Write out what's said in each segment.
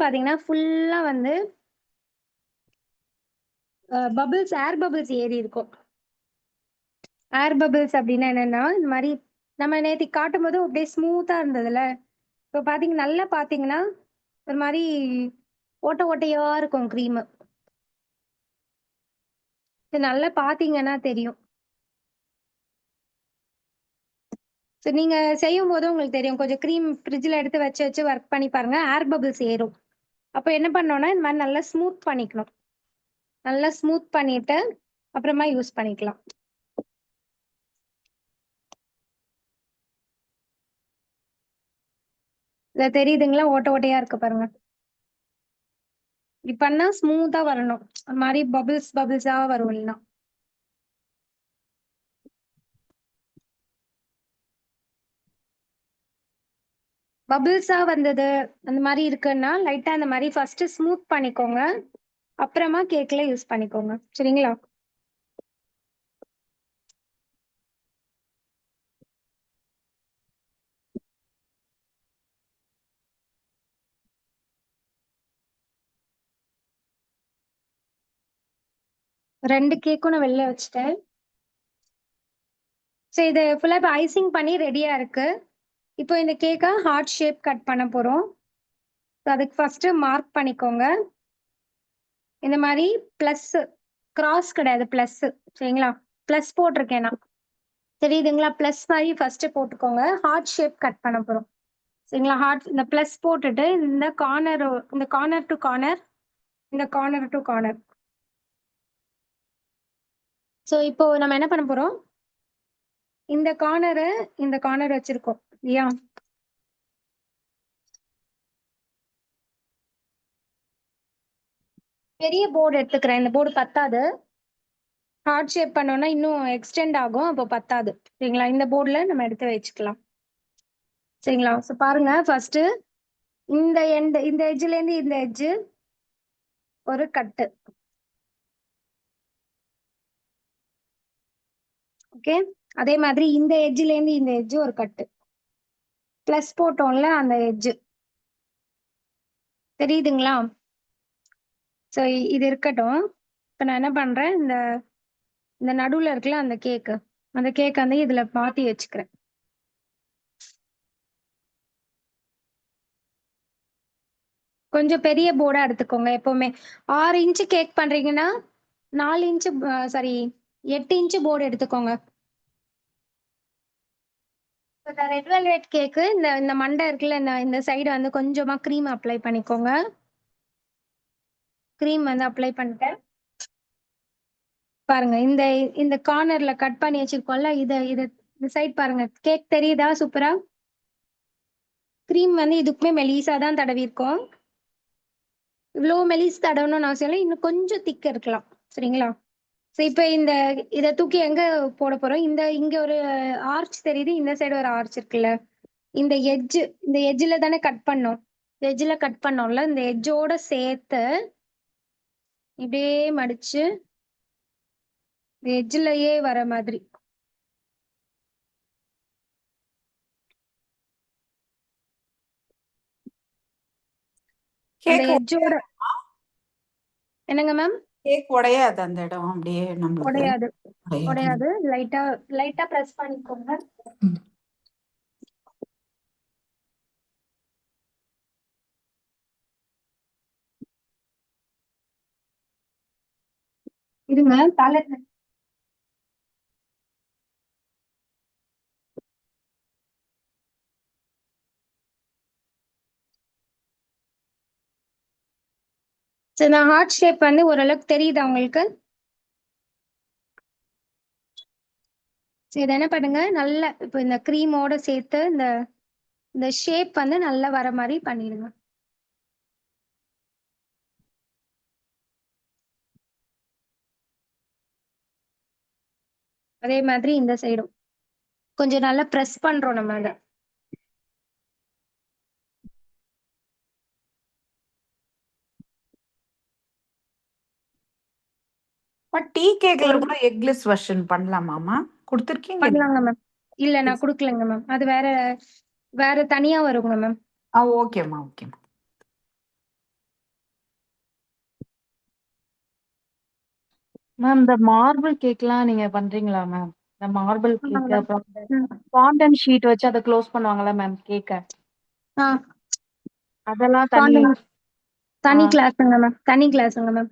பாத்தீங்கன்னா ஃபுல்லா வந்து பபிள்ஸ், ஏர் பபிள்ஸ் ஏறி இருக்கும். ஏர் பபிள்ஸ் அப்படின்னா என்னன்னா, இந்த மாதிரி நம்ம நேத்திக்கு காட்டும் போது அப்படியே ஸ்மூத்தா இருந்ததுல, இப்போ நல்லா பாத்தீங்கன்னா ஒரு மாதிரி ஓட்ட ஓட்டையா இருக்கும் க்ரீம். இது நல்லா பாத்தீங்கன்னா தெரியும். ஸோ நீங்க செய்யும் போது உங்களுக்கு தெரியும். கொஞ்சம் க்ரீம் ஃப்ரிட்ஜ்ல எடுத்து வச்சு வச்சு ஒர்க் பண்ணி பாருங்க. ஏர் பபிள்ஸ் ஏறும். அப்போ என்ன பண்ணோம்னா, இந்த மாதிரி நல்லா ஸ்மூத் பண்ணிக்கணும். நல்லா ஸ்மூத் பண்ணிட்டு அப்புறமா யூஸ் பண்ணிக்கலாம். இத தெரியுதுங்களா? ஓட்ட ஓட்டையா இருக்கு பாருங்க. இப்படி பண்ணா ஸ்மூத்தா வரணும். ஒரு மாதிரி பபிள்ஸ் பபிள்ஸா வரும் இல்லைன்னா. பபிள்ஸா வந்தது அந்த மாதிரி இருக்குன்னா லைட்டா அந்த மாதிரி ஃபர்ஸ்ட் ஸ்மூத் பண்ணிக்கோங்க. அப்புறமா கேக்ல யூஸ் பண்ணிக்கோங்க. சரிங்களா? ரெண்டு கேக்கும் நான் வெளில வச்சுட்டேன். ஸோ இது ஃபுல்லா இப்போ ஐசிங் பண்ணி ரெடியா இருக்கு. இப்போ இந்த கேக்கை ஹார்ட் ஷேப் கட் பண்ண போறோம். ஸோ அதுக்கு ஃபர்ஸ்ட் மார்க் பண்ணிக்கோங்க. இந்த மாதிரி பிளஸ், கிராஸ் கிடையாது, பிளஸ். சரிங்களா? பிளஸ் போட்டிருக்கேன் நான். தெரியுதுங்களா? பிளஸ் மாதிரி ஃபர்ஸ்ட் போட்டுக்கோங்க. ஹார்ட் ஷேப் கட் பண்ண போறோம். சரிங்களா? ஹார்ட் இந்த பிளஸ் போட்டுட்டு இந்த கார்னர், இந்த கார்னர் டு கார்னர், இந்த கார்னர் டு கார்னர். ஸோ இப்போ நம்ம என்ன பண்ண போறோம், இந்த கார்னர் வச்சிருக்கோம் இல்லையா? பெரிய போர்டு எடுத்துக்கிறேன். இந்த போர்டு பத்தாது. ஹார்ட் ஷேப் பண்ணோம்னா இன்னும் எக்ஸ்டெண்ட் ஆகும், அப்போ பத்தாது. சரிங்களா? இந்த போர்டுல நம்ம எடுத்து வச்சுக்கலாம். சரிங்களா? ஸோ பாருங்க, ஃபர்ஸ்ட் இந்த இந்த எட்ஜ்ல இருந்து இந்த எட்ஜ் ஒரு கட்டு. ஓகே, அதே மாதிரி இந்த எட்ஜ்ல இருந்து இந்த எட்ஜ் ஒரு கட்டு. பிளஸ் போட்டோம்ல அந்த எட்ஜ் தெரியுதுங்களா? ஸோ இது இருக்கட்டும். இப்போ நான் என்ன பண்றேன், இந்த இந்த நடுவுல இருக்குல்ல அந்த கேக் வந்து இதுல மாத்தி வச்சுக்கிறேன். கொஞ்சம் பெரிய போர்டா எடுத்துக்கோங்க. எப்பவுமே 6 இன்ச்சு கேக் பண்றீங்கன்னா 4 இன்ச்சு, சாரி 8 இன்ச்சு போர்டு எடுத்துக்கோங்க. இந்த ரெட் வெல்வெட் கேக்கு இந்த இந்த மண்டை இருக்குல்ல, இந்த சைடு வந்து கொஞ்சமா க்ரீம் அப்ளை பண்ணிக்கோங்க. க்ரீம் வந்து அப்ளை பண்ணிட்டேன். பாருங்க, இந்த இந்த கார்னர்ல கட் பண்ணி வச்சிருக்கோம்ல, இத இந்த சைடு பாருங்க, கேக் தெரியுதா? சூப்பரா. க்ரீம் வந்து இதுக்குமே மெலிசா தான் தடவி இருக்கோம். இவ்வளோ மெலிஸ் தடவணும்னு அவசியம் இல்லை, இன்னும் கொஞ்சம் திக்க இருக்கலாம். சரிங்களா? ஸோ இப்போ இதை தூக்கி எங்க போட போறோம், இங்க ஒரு ஆர்ச் தெரியுது, இந்த சைடு ஒரு ஆர்ச் இருக்குல்ல, இந்த எட்ஜில் தானே கட் பண்ணோம். எட்ஜில் கட் பண்ணோம்ல, இந்த எட்ஜோட சேர்த்து இப்படியே மடிச்சு இந்த எட்ஜிலேயே வர மாதிரி. அந்த எட்ஜோட. என்னங்க மேம்? கேக் உடையாது அந்த இடம், அப்படியே நம்மளுக்கு உடையாது. உடையாது. லைட்டா லைட்டா பிரஸ் பண்ணிக்கோங்க. இருங்க, தலை. சரி, நான் ஹார்ட் ஷேப் வந்து ஓரளவுக்கு தெரியுதா உங்களுக்கு? சரி, இதை என்ன பண்ணுங்க, நல்லா இப்போ இந்த க்ரீமோட சேர்த்து இந்த இந்த ஷேப் வந்து நல்லா வர மாதிரி பண்ணிடுங்க. அதே மாதிரி இந்த சைடும் கொஞ்சம் நல்லா ப்ரெஸ் பண்றோம் நம்ம அதை. டீ கேக்ல கூட எக்லெஸ் வெர்ஷன் பண்ணலாமாமா? கொடுத்துருக்கீங்க? பண்ணலாங்க மேம். இல்ல, நான் கொடுக்கலங்க மேம். அது வேற வேற தனியா வருங்க மேம். ஓகேம்மா, ஓகேம்மா. மேம் இந்த மார்பிள் கேக்லாம் நீங்க பண்றீங்களா மேம்? இந்த மார்பிள் ஆமாங்க கேக் மேம். அப்புறம் ம். ஃபாண்டன் ஷீட் வச்சு அத க்ளோஸ் பண்ணுவாங்கல்ல மேம் கேக்க. ஆ அதெல்லாம் தனி fondant ஆ தனி கிளாஸுங்க மேம். தனி கிளாஸுங்க மேம்.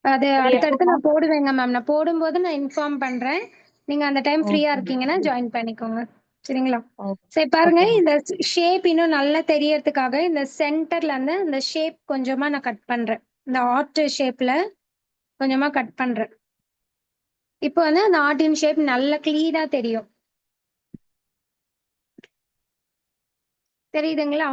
அது அது எப்போ அடுத்தடுத்து மேம்? நான் போடுவேங்க மேம். நான் போடும்போது நான் இன்ஃபார்ம் பண்றேன். நீங்க அந்த டைம் ஃப்ரீயா ஓகே இருக்கீங்கன்னா ஜாயின் பண்ணிக்கோங்க. சரிங்களா? ஓகே சரி பாருங்க, ஓகே மேம். இந்த ஷேப் இன்னும் நல்லா தெரியறதுக்காக இந்த சென்டர்ல இருந்து இந்த ஷேப் கொஞ்சமா நான் கட் பண்றேன். இந்த ஹார்ட் ஷேப்ல கொஞ்சமா கட் பண்றேன். இப்போ வந்து அந்த ஹார்ட்டின் ஷேப் நல்லா கிளீனா தெரியும். தெரியுதுங்களா?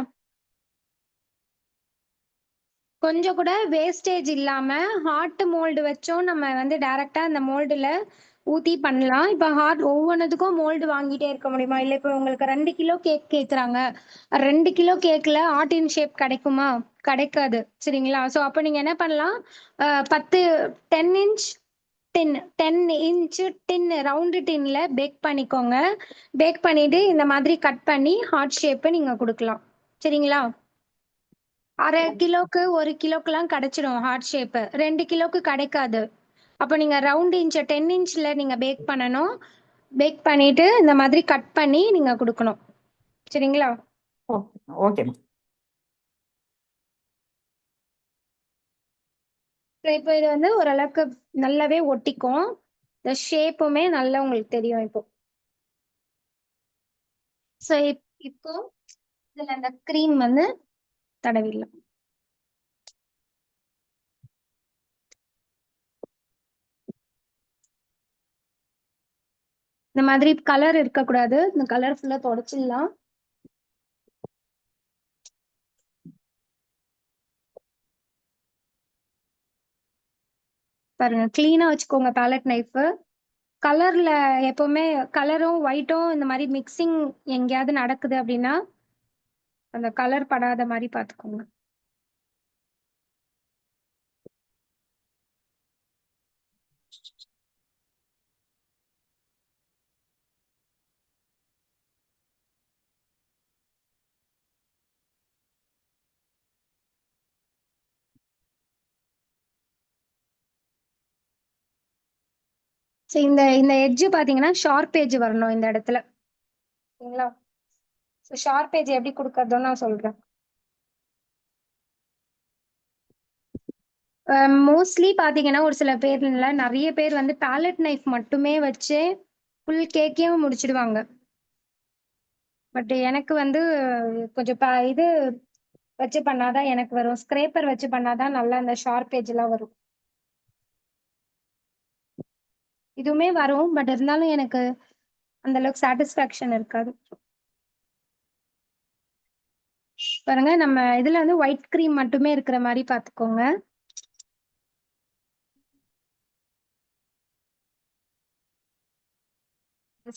கொஞ்சம் கூட வேஸ்டேஜ் இல்லாம ஹார்ட் மோல்டு வச்சும் நம்ம வந்து டைரக்டா அந்த மோல்டுல ஊத்தி பண்ணலாம். இப்ப ஹார்ட் ஒவ்வொன்னுத்துக்கும் மோல்டு வாங்கிட்டே இருக்க முடியுமா? இல்ல இப்ப உங்களுக்கு 2 கிலோ கேக் கேக்குறாங்க. 2 கிலோ கேக்ல ஹார்ட் இன் ஷேப் கிடைக்குமா? கிடைக்காது. சரிங்களா? சோ அப்ப நீங்க என்ன பண்ணலாம்? 10 10 இன்ச் டின் 10 இன்ச் டின் ரவுண்ட் டின்ல பேக் பண்ணிக்கோங்க. பேக் பண்ணிட்டு இந்த மாதிரி கட் பண்ணி ஹார்ட் ஷேப் நீங்க கொடுக்கலாம். சரிங்களா? 1/2 கிலோக்கு 1 கிலோக்குலாம் கிடைச்சிடும் ஹார்ட் ஷேப். 2 கிலோக்கு கிடைக்காது. அப்ப நீங்க ரவுண்ட் இன்ச் 10 இன்ச்ல நீங்க பேக் பண்ணணும். பேக் பண்ணிட்டு இந்த மாதிரி கட் பண்ணி நீங்க கொடுக்கணும். சரிங்களா? Okay okay ma'am. இப்போ இது வந்து ஓரளவுக்கு நல்லாவே ஒட்டிக்கும். இந்த ஷேப்புமே நல்லா உங்களுக்கு தெரியும் இப்போ. ஸோ இப்போ இதுல அந்த க்ரீம் வந்து தடவிடலாம். இந்த மாதிரி கலர் இருக்கக்கூடாது. இந்த கலர் ஃபுல்லா தொடச்சிடலாம். பாருங்க, கிளீனா வச்சுக்கோங்க பேலட் நைஃப். கலர்ல எப்பவுமே கலரும் ஒயிட்டும் இந்த மாதிரி மிக்சிங் எங்கேயாவது நடக்குது அப்படின்னா அந்த கலர் படாத மாதிரி பாத்துக்கோங்க. சரி, இந்த இந்த எட்ஜ் பாத்தீங்கன்னா ஷார்ப் எட்ஜ் வரணும் இந்த இடத்துல. சரிங்களா? ஸோ ஷார்ப் எட்ஜ் எப்படி கொடுக்கறதுன்னு நான் சொல்றேன். மோஸ்ட்லி பாத்தீங்கன்னா ஒரு சில பேர்ல நிறைய பேர் வந்து பேலட் நைஃப் மட்டுமே வச்சு ஃபுல் கேக்கையும் முடிச்சிடுவாங்க. பட் எனக்கு வந்து கொஞ்சம் இது வச்சு பண்ணாதான் எனக்கு வரும். ஸ்க்ரேப்பர் வச்சு பண்ணாதான் நல்லா அந்த ஷார்ப் எல்லாம் வரும். இதுவுமே வரும், பட் இருந்தாலும் எனக்கு அந்த அளவுக்கு சாட்டிஸ்ஃபேக்ஷன் இருக்காது. பாருங்க, நம்ம இதுல வந்து ஒயிட் கிரீம் மட்டுமே இருக்கிற மாதிரி பாத்துக்கோங்க.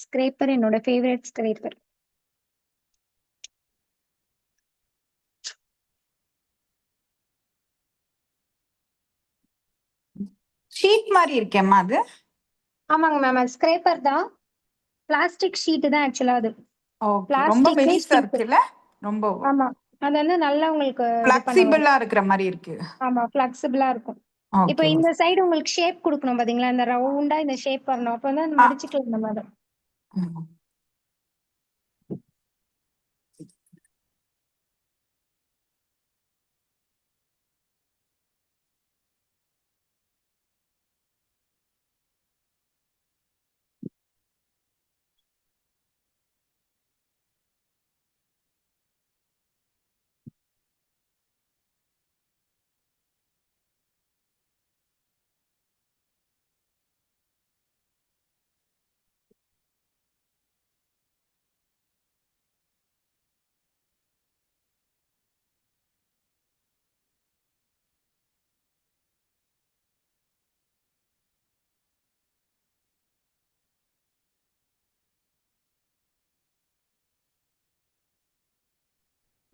ஸ்க்ரேப்பர் என்னோட ஃபேவரட் ஸ்க்ரேப்பர். ஷீட் மாதிரி இருக்கேம்மா அது. ஆமாங்க மேம், அது ஸ்க்ரேப்பர் தான். பிளாஸ்டிக் ஷீட் தான் ஆக்சுவலா அது. ஓகே, ரொம்ப பிளாஸ்டிக் மெலிசா ஷீட். இருக்குல்ல, ரொம்ப ஆமா, அது வந்து நல்லா உங்களுக்கு இது பண்ண வரும். ஃபிளெக்சிபிளா இருக்கிற மாதிரி இருக்கு. ஆமா, ஃபிளெக்சிபிளா இருக்கும். இப்போ ஓகே இந்த மேம். சைடு உங்களுக்கு ஷேப் கொடுக்கணும் பாத்தீங்களா? இந்த ரவுண்டா இந்த ஷேப் வரணும். அப்போ வந்து மடிச்சுக்கலாம் இந்த மாதிரி.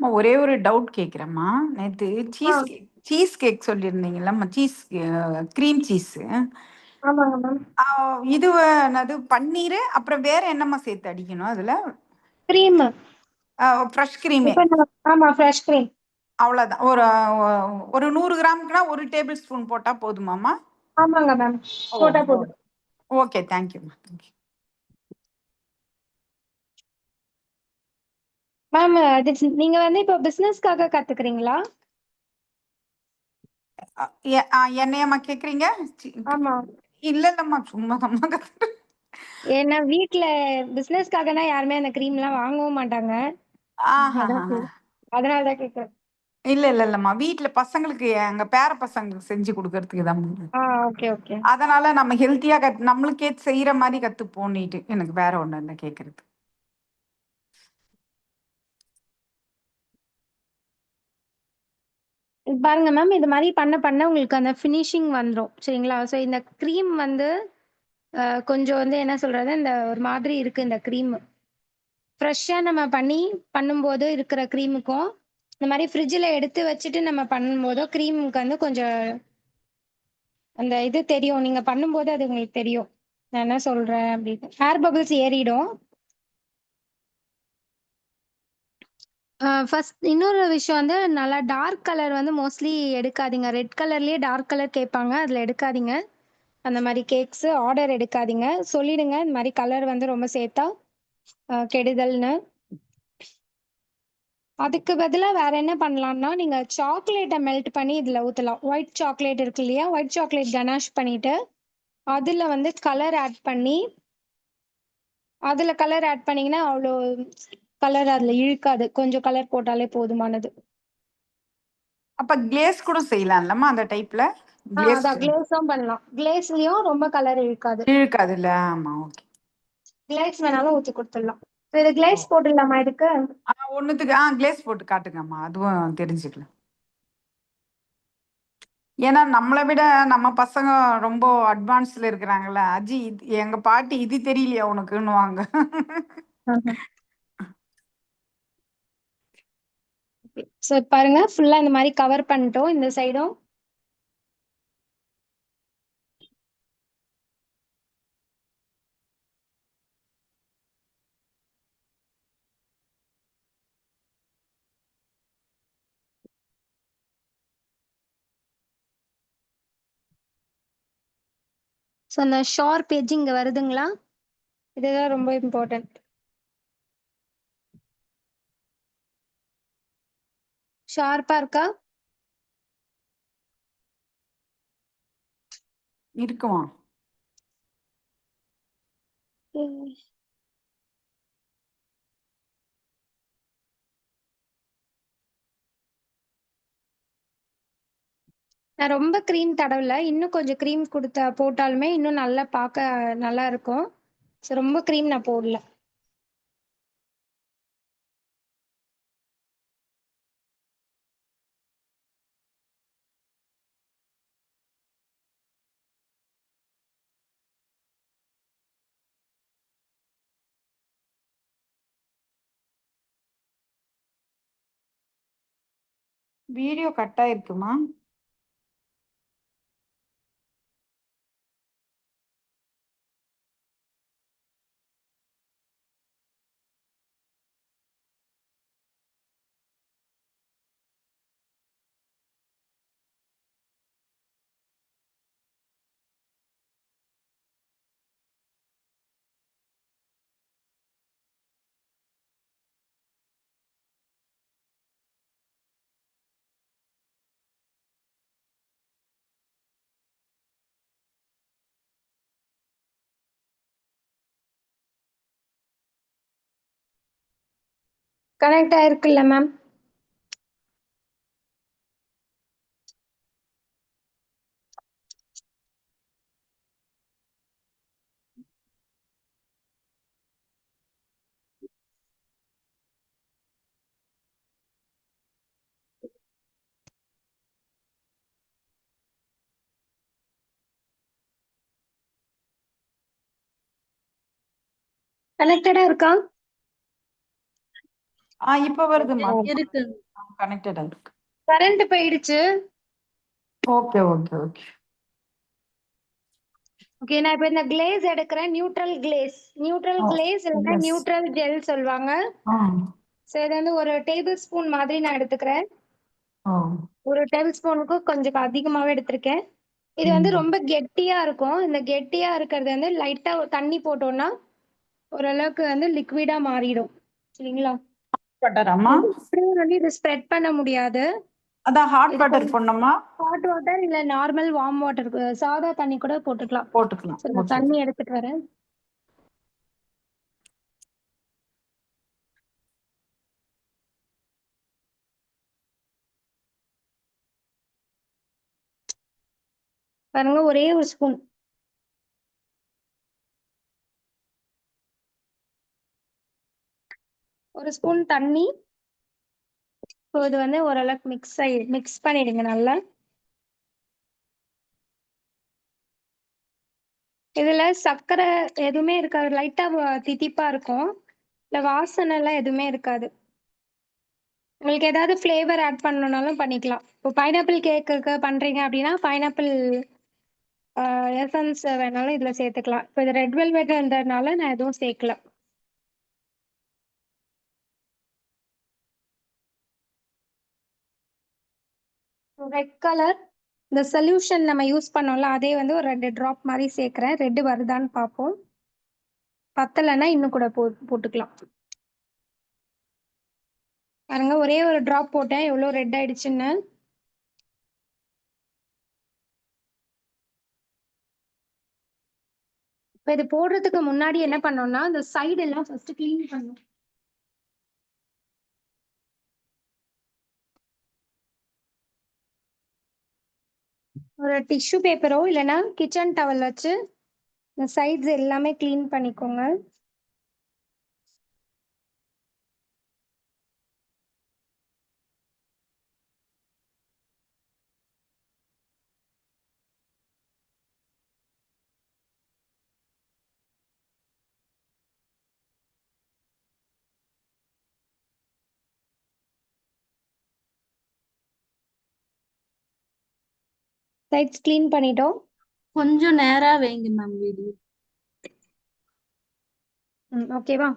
அம்மா, ஒரே ஒரு டவுட் கேட்குறேம்மா. நேற்று ஆ, சீஸ் கேக் சொல்லியிருந்தீங்கல்லம்மா, க்ரீம் சீஸ். ஆமாங்க மேம். இது என்னது பன்னீர், அப்புறம் வேற என்னம்மா சேர்த்து அடிக்கணும் அதுல? கிரீம். ஃப்ரெஷ் க்ரீமே இப்போ ஆமா, ஃப்ரெஷ் கிரீம். அவ்வளோதான். ஒரு ஒரு 100 கிராமுக்குனா 1 டேபிள் ஸ்பூன் போட்டால் போதுமாம்மா? ஆமாங்க மேம், ஓ போட்டா போதும். ஓகே, தேங்க்யூம்மா, தேங்க்யூ. மேம் அது நீங்க வந்து இப்போ பிசினஸ்க்காக கத்துக்கிறீங்களா? என்னையம்மா கேக்குறீங்க? ஆமா. இல்ல இல்லம்மா, சும்மா அம்மா கத்துட்டு. ஏன்னா வீட்ல பிசினஸ்க்காகனா யாருமே அந்த கிரீம்லாம் வாங்கவும் மாட்டாங்க. அதான் ஆஹா. சரி. அதனால தான் கேட்கிறேன். இல்ல இல்ல இல்லம்மா, வீட்ல பசங்களுக்கு எங்க பேர பசங்களுக்கு செஞ்சு கொடுக்கறதுக்கு தான். Okay, okay. அதனால நம்ம ஹெல்த்தியா நம்மளுக்கே செய்யற மாதிரி கத்துப்போன்னிட்டு எனக்கு வேற ஒண்ணு இல்லை கேக்குறது. இது பாருங்க மேம், இது மாரி பண்ண பண்ண உங்களுக்கு அந்த ஃபினிஷிங் வந்துரும். சரிங்களா? ஸோ இந்த கிரீம் வந்து கொஞ்சம் வந்து என்ன சொல்றது, இந்த ஒரு மாதிரி இருக்கு இந்த கிரீம். ஃப்ரெஷ்ஷா நம்ம பண்ணும்போது இருக்கிற கிரீமுக்கும், இந்த மாரி ஃப்ரிட்ஜ்ல எடுத்து வச்சுட்டு நம்ம பண்ணும்போதோ, கிரீமுக்கு வந்து கொஞ்சம் அந்த இது தெரியும். நீங்க பண்ணும்போது அது உங்களுக்கு தெரியும். நான் என்ன சொல்றேன் அப்படின்னு. ஹேர் பபிள்ஸ் ஏறிடும். ஃபர்ஸ்ட் இன்னொரு விஷயம் வந்து நல்லா டார்க் கலர் வந்து மோஸ்ட்லி எடுக்காதீங்க. ரெட் கலர்லயே டார்க் கலர் கேட்பாங்க. அதுல எடுக்காதீங்க. அந்த மாரி கேக்ஸ் ஆர்டர் எடுக்காதீங்க. சொல்லிடுங்க. இந்த மாரி கலர் வந்து ரொம்ப சேர்த்தா கெடுதல்னு. அதுக்கு பதிலா வேற என்ன பண்ணலாம்னா, நீங்க சாக்லேட்ட மெல்ட் பண்ணி இதுல ஊத்தலாம். ஒயிட் சாக்லேட் இருக்கு இல்லையா? ஒயிட் சாக்லேட் கனாஷ் பண்ணிட்டு, அதுல வந்து கலர் ஆட் பண்ணி, அதுல கலர் ஆட் பண்ணீங்கன்னா, அவ்ளோ கலர் அதுல இழுக்காது. கொஞ்சம் கலர் போட்டாலே போதுமானது. அப்ப கிளேஸ் கூட செய்யலாம்லம்மா அந்த டைப்ல? கிளேஸ் அதான் கிளேஸும் பண்ணலாம். கிளேஸ்லயும் ரொம்ப கலர் இழுக்காது. இழுக்காது இல்ல? ஆமா, ஓகே. கிளேஸ் வேணாலும் ஊத்தி குடுத்துடலாம். இது கிளேஸ் போட்டுடலாமா இதுக்கு? ஒண்ணுத்துக்கு கிளேஸ் போட்டு காட்டுங்கம்மா, அதுவும் தெரிஞ்சுக்கலாம். ஏன்னா நம்மளை விட நம்ம பசங்க ரொம்ப அட்வான்ஸ்ல இருக்கிறாங்கல்ல. அஜி எங்க பாட்டி இது தெரியலையா உனக்குன்னுவாங்க. சோ பாருங்க ஃபுல்லா இந்த மாதிரி கவர் பண்ணிட்டோம் இந்த சைடும். ஸோ அந்த ஷார்ப் எட்ஜ் இங்க வருதுங்களா? இதுதான் ரொம்ப இம்பார்ட்டன்ட். ஷார்ப்பா இருக்கா? இருக்குமா? நான் ரொம்ப க்ரீம் தடவல. இன்னும் கொஞ்சம் க்ரீம் போட்டாலுமே இன்னும் நல்லா பார்க்க நல்லா இருக்கும். ஸோ ரொம்ப க்ரீம் நான் போடல. வீடியோ கட் ஆயிருக்குமா? கனெக்ட் ஆயிருக்குல்ல மேம்? கனெக்டடா இருக்கா? இப்ப வருதுமா, இருக்கு. கனெக்டடா இருக்கு. கரண்ட் போயிடுச்சு. Okay okay okay. ஓகே, நான் இப்போ இந்த கிளேஸ் எடுக்கிறேன். Neutral glaze. நியூட்ரல் கிளேஸ் இல்லைன்னா yes. நியூட்ரல் ஜெல் சொல்லுவாங்க. ஆ. ஸோ இது வந்து ஒரு டேபிள் ஸ்பூன் மாதிரி நான் எடுத்துக்கிறேன். ஓ. ஒரு டேபிள் ஸ்பூனுக்கு கொஞ்சம் அதிகமாகவே எடுத்திருக்கேன். இது வந்து ரொம்ப கெட்டியா இருக்கும். இந்த கெட்டியா இருக்கிறது வந்து லைட்டா தண்ணி போட்டோம்னா ஓரளவுக்கு வந்து லிக்விடா மாறிடும். சரிங்களா? வாட்டராம்மா? அப்படியே வந்து இது ஸ்ப்ரெட் பண்ண முடியாது. அதான் ஹாட் இது வாட்டர் போடணுமா? ஹாட் வாட்டர் இல்ல நார்மல் வார்ம் வாட்டர் சாதா தண்ணி கூட போட்டுக்கலாம். போட்டுக்கலாம். சரி, நான் ஓகே. தண்ணி எடுத்துட்டு வரேன். பாருங்க, ஒரே ஒரு ஸ்பூன். ஒரு ஸ்பூன் தண்ணி. இப்போ இது வந்து ஓரளவுக்கு மிக்ஸ் பண்ணிடுங்க நல்லா. இதுல சர்க்கரை எதுவுமே இருக்காது. லைட்டா தித்திப்பா இருக்கும். இல்ல வாசனை எல்லாம் எதுவுமே இருக்காது. உங்களுக்கு ஏதாவது ஃப்ளேவர் ஆட் பண்ணணும்னாலும் பண்ணிக்கலாம். இப்போ பைனாப்பிள் கேக்குக்கு பண்றீங்க அப்படின்னா பைனாப்பிள் எசன்ஸ் வேணாலும் இதுல சேர்த்துக்கலாம். இப்போ இது ரெட் வெல்வெட்ன்றதுனால நான் எதுவும் சேர்க்கல. ரெட் கலர் இந்த சொல்யூஷன் நம்ம யூஸ் பண்ணோம்ல, அதே வந்து ஒரு 2 டிராப் மாதிரி சேர்க்கிறேன். ரெட் வருதான்னு பார்ப்போம். பத்தலைன்னா இன்னும் கூட போட்டுக்கலாம். பாருங்க, ஒரே ஒரு டிராப் போட்டேன், எவ்வளோ ரெட் ஆயிடுச்சுன்னு. இப்போ இது போடுறதுக்கு முன்னாடி என்ன பண்ணோம்னா இந்த சைடு எல்லாம் ஃபர்ஸ்ட் கிளீன் பண்ணணும். ஒரு டிஷ்யூ பேப்பரோ இல்லைன்னா கிச்சன் டவல் வச்சு இந்த சைட்ஸ் எல்லாமே கிளீன் பண்ணிக்கோங்க. சைட்ஸ் கிளீன் பண்ணிட்டோம். கொஞ்சம் நேரா வைங்க மேம் வீடியோ. ஓகேவா?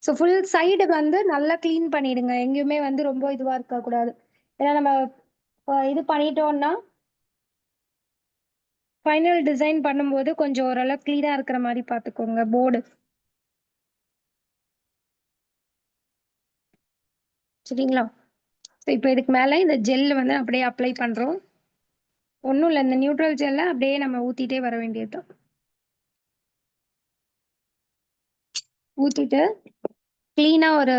ஸோ ஃபுல் சைடு வந்து நல்லா க்ளீன் பண்ணிடுங்க. எங்கேயுமே வந்து ரொம்ப இதுவாக இருக்கக்கூடாது. ஏன்னா நம்ம இது பண்ணிட்டோம்னா ஃபைனல் டிசைன் பண்ணும்போது கொஞ்சம் ஓரளவு க்ளீனாக இருக்கிற மாதிரி பார்த்துக்கோங்க போர்டு. சரிங்களா? ஸோ இப்போ இதுக்கு மேலே இந்த ஜெல் வந்து அப்படியே அப்ளை பண்ணுறோம். ஒன்றும் இல்லை, இந்த நியூட்ரல் ஜெல்லை அப்படியே நம்ம ஊற்றிட்டே வர வேண்டியது தான். ஊற்றிட்டு க்ளீனாக ஒரு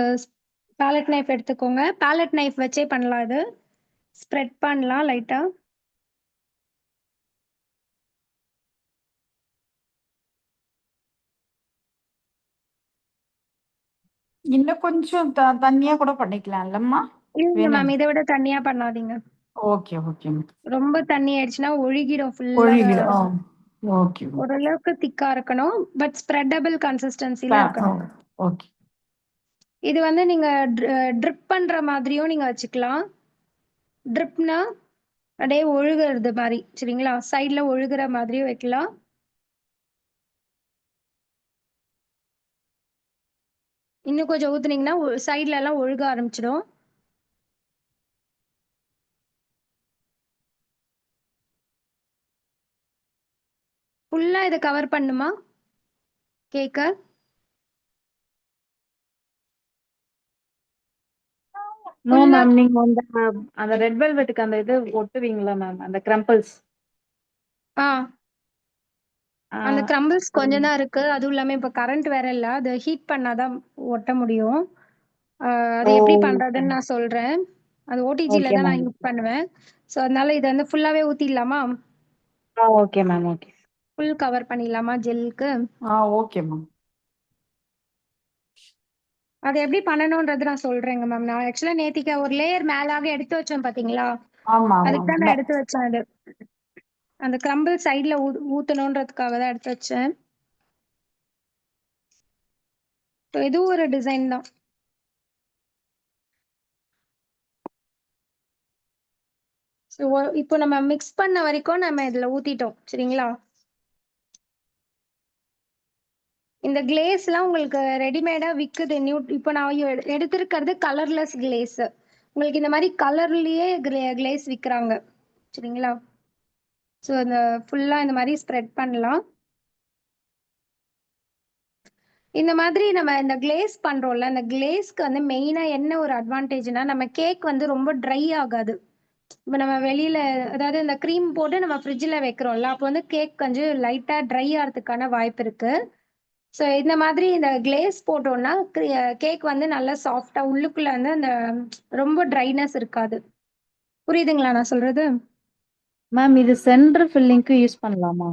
பேலட் நைஃப் எடுத்துக்கோங்க. பேலட் நைஃப் வச்சே பண்ணலாம். இது ஸ்ப்ரெட் பண்ணலாம் லைட்டாக. இன்னும் கொஞ்சம் தண்ணியா கூட பண்ணிக்கலாம் இல்லம்மா? இல்லைங்க வேணும். மேம், இதை விட தண்ணியாக பண்ணாதீங்க. Okay okay. ரொம்ப தண்ணி ஆயிடுச்சுன்னா ஒழுகிடும் ஃபுல்லாக. ஒழுகிடும். ஓகே. ஓரளவுக்கு திக்கா இருக்கணும். பட் ஸ்ப்ரெட்டபிள் கன்சிஸ்டன்சில இருக்கணும். ஓகே. இது வந்து நீங்க ட்ரிப் பண்ற மாதிரியும் நீங்க வச்சுக்கலாம். ட்ரிப்னா அப்படியே ஒழுகுறது மாதிரி. சரிங்களா? சைட்ல ஒழுகுற மாதிரியும் வைக்கலாம். இன்னும் கொஞ்சம் ஊத்துனீங்கன்னா சைட்ல எல்லாம் ஒழுக ஆரம்பிச்சிடும். ஃபுல்லா இதை கவர் பண்ணுமா கேக்க? நோ ஃபுல்லா மேம். நீங்க அந்த அந்த ரெட் வெல்வெட்டுக்கு அந்த இது ஒட்டுவீங்களா மேம்? அந்த கிரம்பிள்ஸ். ஆ அந்த கிரம்பிள்ஸ் கொஞ்சம் தான் இருக்கு. அதுவும் இல்லாம இப்ப கரண்ட் வேற இல்ல. அது ஹீட் பண்ணாதான் ஒட்ட முடியும். அது எப்படி பண்றதுன்னு நான் சொல்றேன். அது ஓடிஜில ஓகே தான் நான் மேம். யூஸ் பண்ணுவேன். ஸோ அதனால இதை வந்து ஃபுல்லாவே ஊத்திடலாமா? Okay ma'am. Okay. Full cover பண்ணிடலாமா ஜெல்லுக்கு? Okay ma'am. அது எப்படி பண்ணணும்ன்றது நான் சொல்றேங்க மேம். நான் ஆக்சுவலா நேத்திக்கு ஒரு லேயர் மேலாக எடுத்து வச்சேன் பாத்தீங்களா? ஆமா அதுக்கு தான் நான் எடுத்து வச்சேன். அது அந்த கிரம்பிள் சைட்ல ஊத்தணுன்றதுக்காக தான் எடுத்து வச்சேன். ஸோ இதுவும் ஒரு டிசைன் தான். ஸோ இப்போ நம்ம மிக்ஸ் பண்ண வரைக்கும் நம்ம இதுல ஊத்திட்டோம். சரிங்களா? இந்த கிளேஸ்லாம் உங்களுக்கு ரெடிமேடா விக்குது. இப்போ நான் எடுத்திருக்கிறது கலர்லெஸ் கிளேஸ். உங்களுக்கு இந்த மாதிரி கலர்லயே கிளேஸ் விக்கிறாங்க. சரிங்களா? ஸோ இந்த ஃபுல்லா இந்த மாதிரி ஸ்ப்ரெட் பண்ணலாம். இந்த மாதிரி நம்ம இந்த கிளேஸ் பண்றோம்ல, அந்த கிளேஸ்க்கு வந்து மெயினா என்ன ஒரு அட்வான்டேஜ்னா, நம்ம கேக் வந்து ரொம்ப ட்ரை ஆகாது. இப்ப நம்ம வெளியில அதாவது இந்த க்ரீம் போட்டு நம்ம ஃப்ரிட்ஜ்ல வைக்கிறோம்ல, அப்போ வந்து கேக் கொஞ்சம் லைட்டா ட்ரை ஆறதுக்கான வாய்ப்பு இருக்கு. ஸோ இந்த மாதிரி இந்த கிளேஸ் போட்டோம்னா, கேக் வந்து நல்லா சாஃப்ட்டா உள்ளுக்குள்ள வந்து அந்த ரொம்ப ட்ரைனஸ் இருக்காது. புரியுதுங்களா நான் சொல்றது? மேம் இது சென்டர் ஃபில்லிங்க்கு யூஸ் பண்ணலாமா?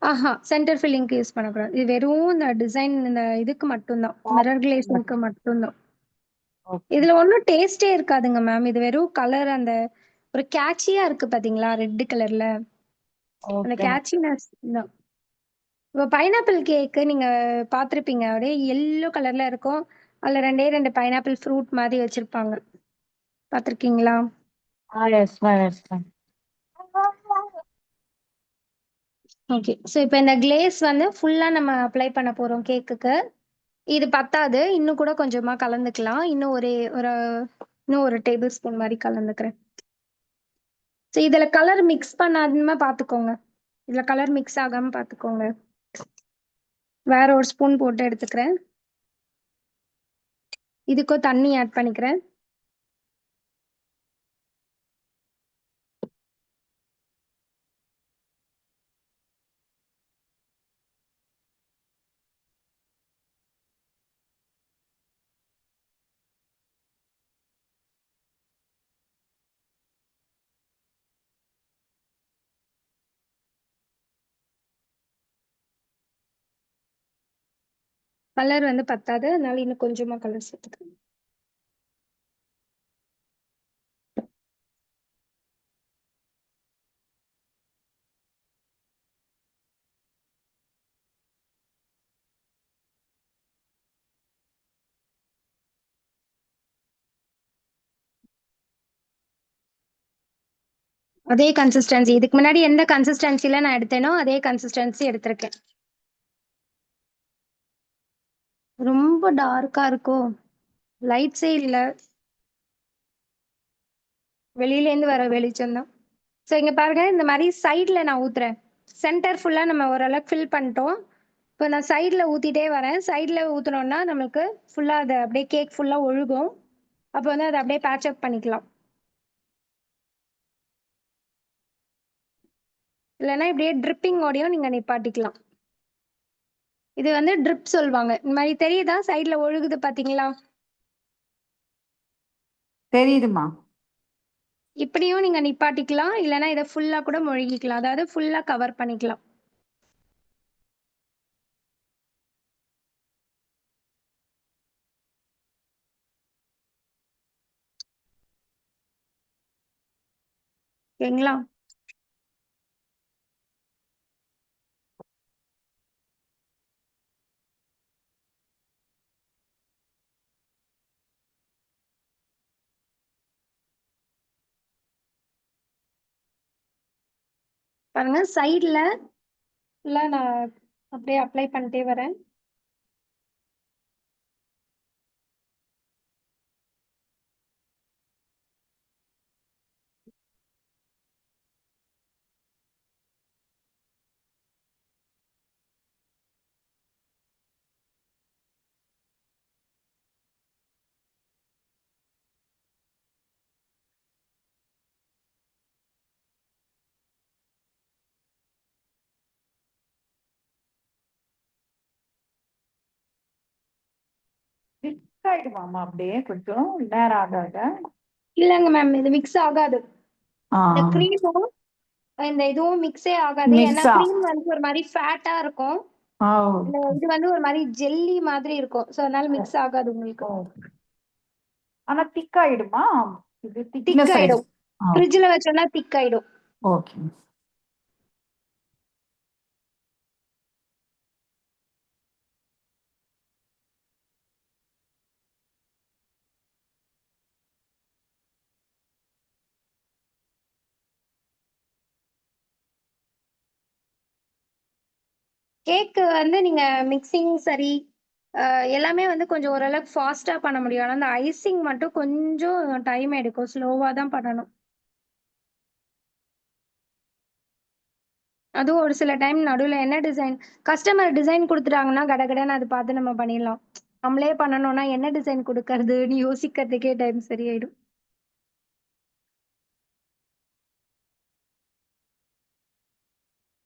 ஆஹா! சென்டர் ஃபில்லிங்க்கு யூஸ் பண்ணக்கூடாது. இது வெறும் இந்த டிசைன் இந்த இதுக்கு மட்டும் தான். மிரர் கிளேசிங்க்கு மட்டும் தான். ஓகே. இதுல ஒண்ணும் டேஸ்டே இருக்காதுங்க மேம். இது வெறும் கலர் அந்த ஒரு கேட்சியா இருக்கு பாத்தீங்களா? ரெட் கலர்ல. அந்த ஓகே. கேட்சினஸ் தான். இப்போ பைனாப்பிள் கேக்கு நீங்க பார்த்திருப்பீங்க. அப்படியே எல்லோ கலர்ல இருக்கும். அதுல 2 பைனாப்பிள் ஃப்ரூட் மாதிரி வச்சிருப்பாங்க. பார்த்திருக்கீங்களா? Yes ma'am, yes ma'am. Okay. So இப்போ இந்த கிளேஸ் வந்து ஃபுல்லா நம்ம அப்ளை பண்ண போறோம் கேக்குக்கு. இது பத்தாது. இன்னும் கூட கொஞ்சமா கலந்துக்கலாம். இன்னும் ஒரு டேபிள் ஸ்பூன் மாதிரி கலந்துக்கிறேன். ஸோ இதுல கலர் மிக்ஸ் பண்ணாம பார்த்துக்கோங்க. இதுல கலர் மிக்ஸ் ஆகாம பார்த்துக்கோங்க. வேற ஒரு ஸ்பூன் போட்டு எடுத்துக்கிறேன். இதுக்கும் தண்ணி ஆட் பண்ணிக்கிறேன். கலர் வந்து பத்தாது. அதனால இன்னும் கொஞ்சமா கலர் சேர்த்துக்கிறேன். அதே கன்சிஸ்டன்சி இதுக்கு முன்னாடி எந்த கன்சிஸ்டன்சில நான் எடுத்தேனோ அதே கன்சிஸ்டன்சி எடுத்திருக்கேன். ரொம்ப டார்க்கா இருக்கோ? லைட்ஸே இல்ல. வெளியில இருந்து வர வெளிச்சம் தான். ஸோ இங்க பாருங்க, இந்த மாதிரி சைட்ல நான் ஊத்துறேன். சென்டர் ஃபுல்லா நம்ம ஓரளவுக்கு ஃபில் பண்ணிட்டோம். இப்போ நான் சைட்ல ஊத்திட்டே வரேன். சைட்ல ஊத்துனோம்னா நம்மளுக்கு ஃபுல்லா அது அப்படியே கேக் ஃபுல்லா ஒழுகும். அப்போ வந்து அதை அப்படியே பேட்ச் அப் பண்ணிக்கலாம். இல்லைன்னா இப்படியே ட்ரிப்பிங்கோடையும் நீங்க நிப்பாட்டிக்கலாம். இது வந்து ட்ரிப் சொல்லுவாங்க. இந்த மாதிரி தெரியுதா? சைட்ல ஒழுகுது பாத்தீங்களா? தெரியுதுமா. இப்படியும் நீங்க நிப்பாட்டிக்கலாம். இல்லைன்னா இதை ஃபுல்லா கூட மொழுகிக்கலாம். அதாவது ஃபுல்லா கவர் பண்ணிக்கலாம். ஓகேங்களா? பாருங்க, சைட்ல ஃபுல்லா நான் அப்படியே அப்ளை பண்ணிட்டே வரேன். மிக்ஸ் ஆயிடுமாமா அப்படியே கொஞ்சம் நேரம் ஆக ஆக? இல்லைங்க மேம், இது மிக்ஸ் ஆகாது. ஆ இந்த க்ரீமும் இந்த இதுவும் மிக்ஸே ஆகாது. ஏன்னா மிக்ஸா. க்ரீம் வந்து ஒரு மாதிரி ஃபேட்டா இருக்கும். ஆ இது வந்து ஒரு மாதிரி ஜெல்லி மாதிரி இருக்கும். ஸோ அதனால மிக்ஸ் ஆகாது உங்களுக்கு. ஆனா திக் ஆயிடுமா? இது திக் திக்னஸ் ஆயிடும். ஆயிடும். ஃப்ரிட்ஜ்ல வச்சோம்னா திக் ஆயிடும். ஓகே. கேக்கு வந்து நீங்க மிக்சிங் சரி எல்லாமே வந்து கொஞ்சம் ஓரளவுக்கு ஃபாஸ்டா பண்ண முடியும். ஆனா அந்த ஐசிங் மட்டும் கொஞ்சம் டைம் எடுக்கும். ஸ்லோவா தான் பண்ணணும். அதுவும் ஒரு சில டைம் நடுவுல என்ன டிசைன் கஸ்டமர் டிசைன் குடுத்துட்டாங்கன்னா கடகடன்னு அது பார்த்து நம்ம பண்ணிடலாம். நம்மளே பண்ணணும்னா என்ன டிசைன் குடுக்கறதுன்னு யோசிக்கிறதுக்கே டைம் சரியாயிடும்.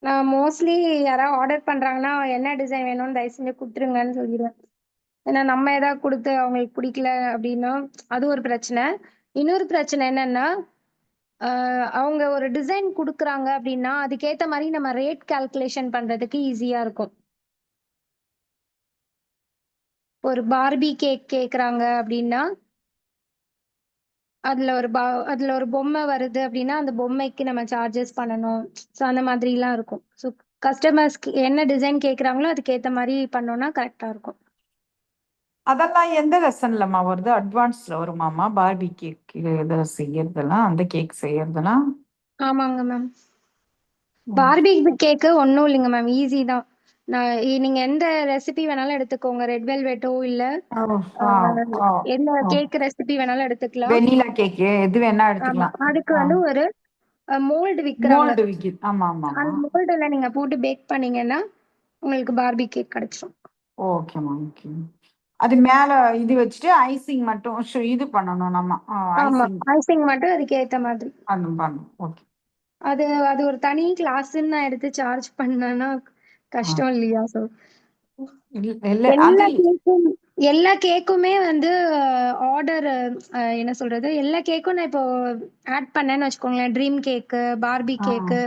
நான் மோஸ்ட்லி யாராவது ஆர்டர் பண்றாங்கன்னா என்ன டிசைன் வேணும்னு தயவு செஞ்சு குடுத்துருங்கன்னு சொல்லிடுவேன். ஏன்னா நம்ம ஏதாவது குடுத்து அவங்களுக்கு பிடிக்கல அப்படின்னா அது ஒரு பிரச்சனை. இன்னொரு பிரச்சனை என்னன்னா அவங்க ஒரு டிசைன் குடுக்குறாங்க அப்படின்னா அதுக்கேத்த மாதிரி நம்ம ரேட் கால்குலேஷன் பண்றதுக்கு ஈஸியா இருக்கும். ஒரு பார்பி கேக் கேக்குறாங்க அப்படின்னா அதுல ஒரு அதுல ஒரு பொம்மை வருது அப்படின்னா அந்த பொம்மைக்கு நம்ம சார்ஜஸ் பண்ணணும். ஸோ அந்த மாதிரிலாம் இருக்கும். ஸோ கஸ்டமர்ஸ்க்கு என்ன டிசைன் கேக்குறாங்களோ அதுக்கேத்த மாதிரி பண்ணோம்னா கரெக்டா இருக்கும். அதெல்லாம் எந்த லெசன்லம்மா வருது? அட்வான்ஸ்ல வருமாமா? பார்பி கேக் இதை செய்யறதெல்லாம், அந்த கேக் செய்யறதெல்லாம்? ஆமாங்க மேம். ஓகே. பார்பி கேக்கு ஒன்றும் இல்லைங்க மேம், ஈஸி தான். நான் நீங்க எந்த ரெசிபி வேணாலும் எடுத்துக்கோங்க. ரெட் வெல்வெட்டோ இல்ல எந்த கேக் ரெசிபி வேணாலும் எடுத்துக்கலாம். வெனிலா கேக்கு எது வேணா ஆமா, எடுத்துக்கலாம். அதுக்கு வந்து ஒரு மோல்டு விக்கிறாங்க. மோல்டு விக்குது. ஆமா ஆமா ஆமா. அந்த மோல்டுல நீங்க போட்டு பேக் பண்ணீங்கன்னா உங்களுக்கு பார்பி கேக் கிடைச்சிரும். ஓகேம்மா ஓகே. அது மேல இது வச்சுட்டு ஐசிங் மட்டும் இது பண்ணணும் நம்ம. ஆமா, ஐசிங் ஐசிங் மட்டும் அதுக்கு ஏத்த மாதிரி. அது பண்ணணும். ஓகே. அது அது ஒரு தனி கிளாஸ்ன்னு நான் எடுத்து சார்ஜ் பண்ணேன்னா கஷ்டம் இல்லையா? ஸோ இல்ல அது எல்லா கேக்கும் எல்லா கேக்குமே வந்து ஆர்டர் என்ன சொல்றது? எல்லா கேக்கும் நான் இப்போ ஆட் பண்ணேன்னு வச்சுக்கோங்களேன். ட்ரீம் கேக்கு, பார்பி ஆ, கேக்கு.